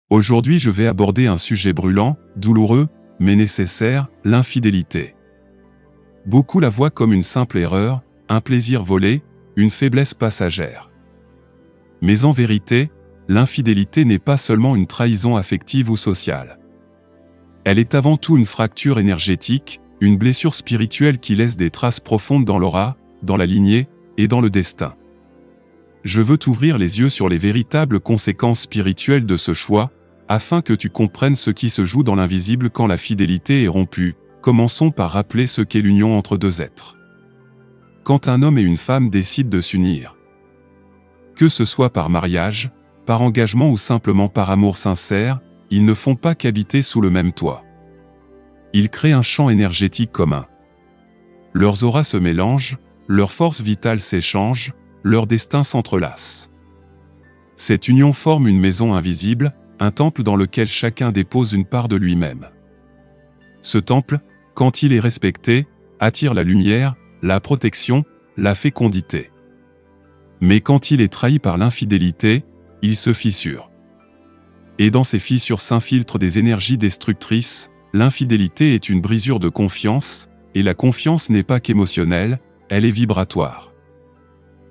Aujourd'hui, je vais aborder un sujet brûlant, douloureux, mais nécessaire, l'infidélité. Beaucoup la voient comme une simple erreur, un plaisir volé, une faiblesse passagère. Mais en vérité, l'infidélité n'est pas seulement une trahison affective ou sociale. Elle est avant tout une fracture énergétique, une blessure spirituelle qui laisse des traces profondes dans l'aura, dans la lignée et dans le destin. Je veux t'ouvrir les yeux sur les véritables conséquences spirituelles de ce choix, afin que tu comprennes ce qui se joue dans l'invisible quand la fidélité est rompue. Commençons par rappeler ce qu'est l'union entre deux êtres. Quand un homme et une femme décident de s'unir, que ce soit par mariage, par engagement ou simplement par amour sincère, ils ne font pas qu'habiter sous le même toit. Ils créent un champ énergétique commun. Leurs auras se mélangent, leurs forces vitales s'échangent, leurs destins s'entrelacent. Cette union forme une maison invisible, un temple dans lequel chacun dépose une part de lui-même. Ce temple, quand il est respecté, attire la lumière, la protection, la fécondité. Mais quand il est trahi par l'infidélité, il se fissure. Et dans ces fissures s'infiltrent des énergies destructrices. L'infidélité est une brisure de confiance, et la confiance n'est pas qu'émotionnelle, elle est vibratoire.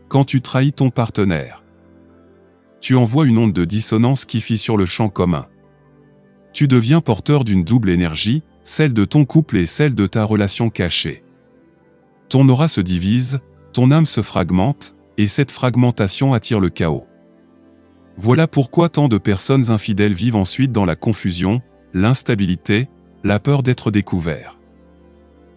Quand tu trahis ton partenaire, tu envoies une onde de dissonance qui fissure le champ commun. Tu deviens porteur d'une double énergie, celle de ton couple et celle de ta relation cachée. Ton aura se divise, ton âme se fragmente, et cette fragmentation attire le chaos. Voilà pourquoi tant de personnes infidèles vivent ensuite dans la confusion, l'instabilité, la peur d'être découverts.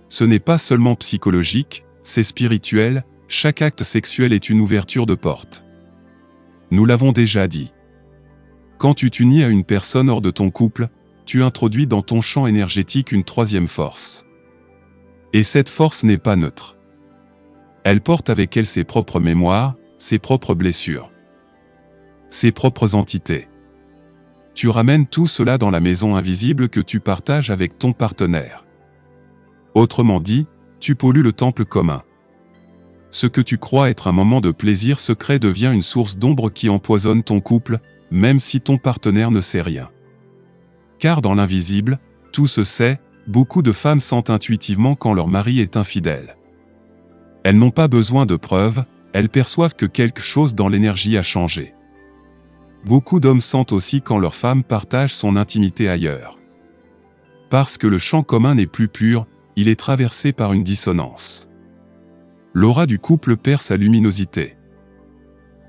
Ce n'est pas seulement psychologique, c'est spirituel, chaque acte sexuel est une ouverture de porte. Nous l'avons déjà dit. Quand tu t'unis à une personne hors de ton couple, tu introduis dans ton champ énergétique une troisième force. Et cette force n'est pas neutre. Elle porte avec elle ses propres mémoires, ses propres blessures, ses propres entités. Tu ramènes tout cela dans la maison invisible que tu partages avec ton partenaire. Autrement dit, tu pollues le temple commun. Ce que tu crois être un moment de plaisir secret devient une source d'ombre qui empoisonne ton couple, même si ton partenaire ne sait rien. Car dans l'invisible, tout se sait, beaucoup de femmes sentent intuitivement quand leur mari est infidèle. Elles n'ont pas besoin de preuves, elles perçoivent que quelque chose dans l'énergie a changé. Beaucoup d'hommes sentent aussi quand leur femme partage son intimité ailleurs. Parce que le champ commun n'est plus pur, il est traversé par une dissonance. L'aura du couple perd sa luminosité.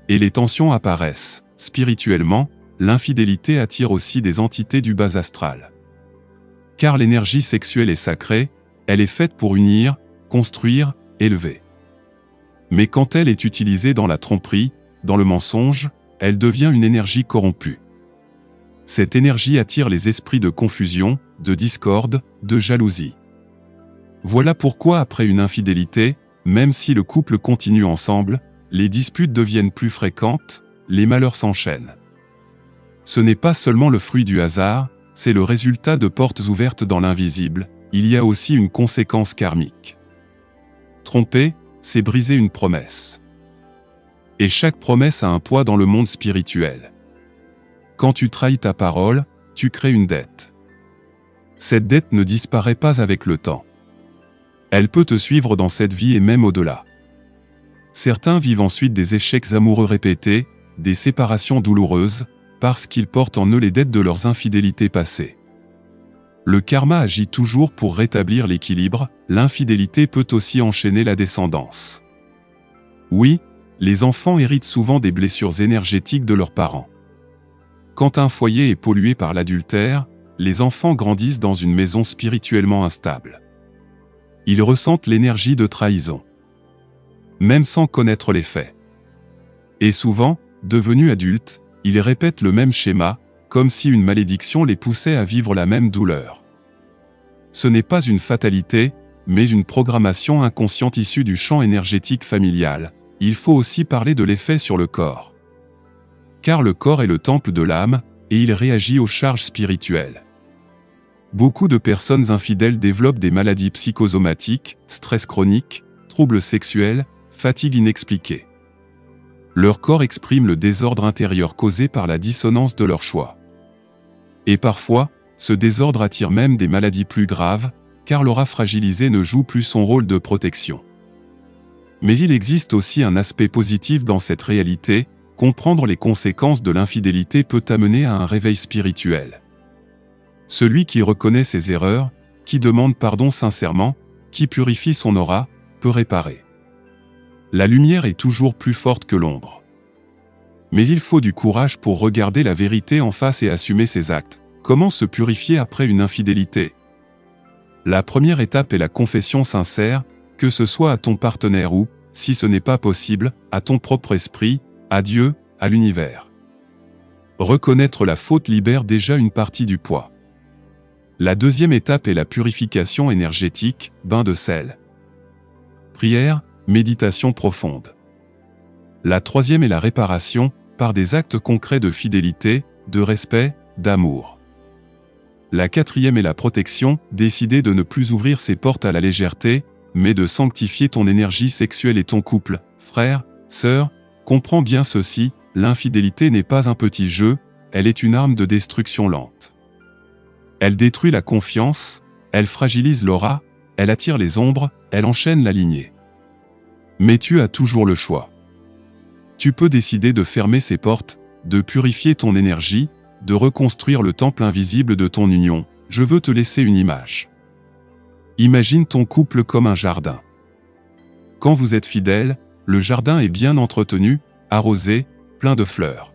Et les tensions apparaissent. Spirituellement, l'infidélité attire aussi des entités du bas astral. Car l'énergie sexuelle est sacrée, elle est faite pour unir, construire, élever. Mais quand elle est utilisée dans la tromperie, dans le mensonge, elle devient une énergie corrompue. Cette énergie attire les esprits de confusion, de discorde, de jalousie. Voilà pourquoi après une infidélité, même si le couple continue ensemble, les disputes deviennent plus fréquentes, les malheurs s'enchaînent. Ce n'est pas seulement le fruit du hasard, c'est le résultat de portes ouvertes dans l'invisible, il y a aussi une conséquence karmique. Tromper, c'est briser une promesse. Et chaque promesse a un poids dans le monde spirituel. Quand tu trahis ta parole, tu crées une dette. Cette dette ne disparaît pas avec le temps. Elle peut te suivre dans cette vie et même au-delà. Certains vivent ensuite des échecs amoureux répétés, des séparations douloureuses, parce qu'ils portent en eux les dettes de leurs infidélités passées. Le karma agit toujours pour rétablir l'équilibre, l'infidélité peut aussi enchaîner la descendance. Oui, les enfants héritent souvent des blessures énergétiques de leurs parents. Quand un foyer est pollué par l'adultère, les enfants grandissent dans une maison spirituellement instable. Ils ressentent l'énergie de trahison, même sans connaître les faits. Et souvent, devenus adultes, ils répètent le même schéma, comme si une malédiction les poussait à vivre la même douleur. Ce n'est pas une fatalité, mais une programmation inconsciente issue du champ énergétique familial. Il faut aussi parler de l'effet sur le corps. Car le corps est le temple de l'âme, et il réagit aux charges spirituelles. Beaucoup de personnes infidèles développent des maladies psychosomatiques, stress chronique, troubles sexuels, fatigue inexpliquée. Leur corps exprime le désordre intérieur causé par la dissonance de leur choix. Et parfois, ce désordre attire même des maladies plus graves, car l'aura fragilisée ne joue plus son rôle de protection. Mais il existe aussi un aspect positif dans cette réalité, comprendre les conséquences de l'infidélité peut amener à un réveil spirituel. Celui qui reconnaît ses erreurs, qui demande pardon sincèrement, qui purifie son aura, peut réparer. La lumière est toujours plus forte que l'ombre. Mais il faut du courage pour regarder la vérité en face et assumer ses actes. Comment se purifier après une infidélité? La première étape est la confession sincère, que ce soit à ton partenaire ou, si ce n'est pas possible, à ton propre esprit, à Dieu, à l'univers. Reconnaître la faute libère déjà une partie du poids. La deuxième étape est la purification énergétique, bain de sel. Prière, méditation profonde. La troisième est la réparation, par des actes concrets de fidélité, de respect, d'amour. La quatrième est la protection, décider de ne plus ouvrir ses portes à la légèreté, mais de sanctifier ton énergie sexuelle et ton couple. Frère, sœur, comprends bien ceci, l'infidélité n'est pas un petit jeu, elle est une arme de destruction lente. Elle détruit la confiance, elle fragilise l'aura, elle attire les ombres, elle enchaîne la lignée. Mais tu as toujours le choix. Tu peux décider de fermer ces portes, de purifier ton énergie, de reconstruire le temple invisible de ton union. Je veux te laisser une image. Imagine ton couple comme un jardin. Quand vous êtes fidèles, le jardin est bien entretenu, arrosé, plein de fleurs.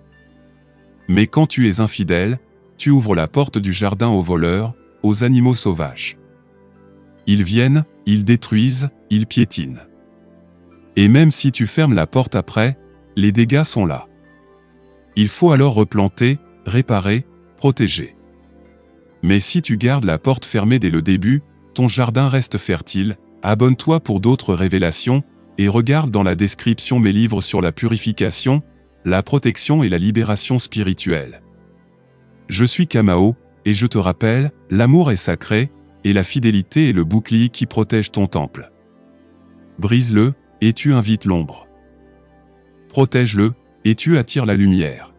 Mais quand tu es infidèle, tu ouvres la porte du jardin aux voleurs, aux animaux sauvages. Ils viennent, ils détruisent, ils piétinent. Et même si tu fermes la porte après, les dégâts sont là. Il faut alors replanter, réparer, protéger. Mais si tu gardes la porte fermée dès le début, ton jardin reste fertile. Abonne-toi pour d'autres révélations, et regarde dans la description mes livres sur la purification, la protection et la libération spirituelle. Je suis Kamao, et je te rappelle, l'amour est sacré, et la fidélité est le bouclier qui protège ton temple. Brise-le, et tu invites l'ombre. Protège-le, et tu attires la lumière.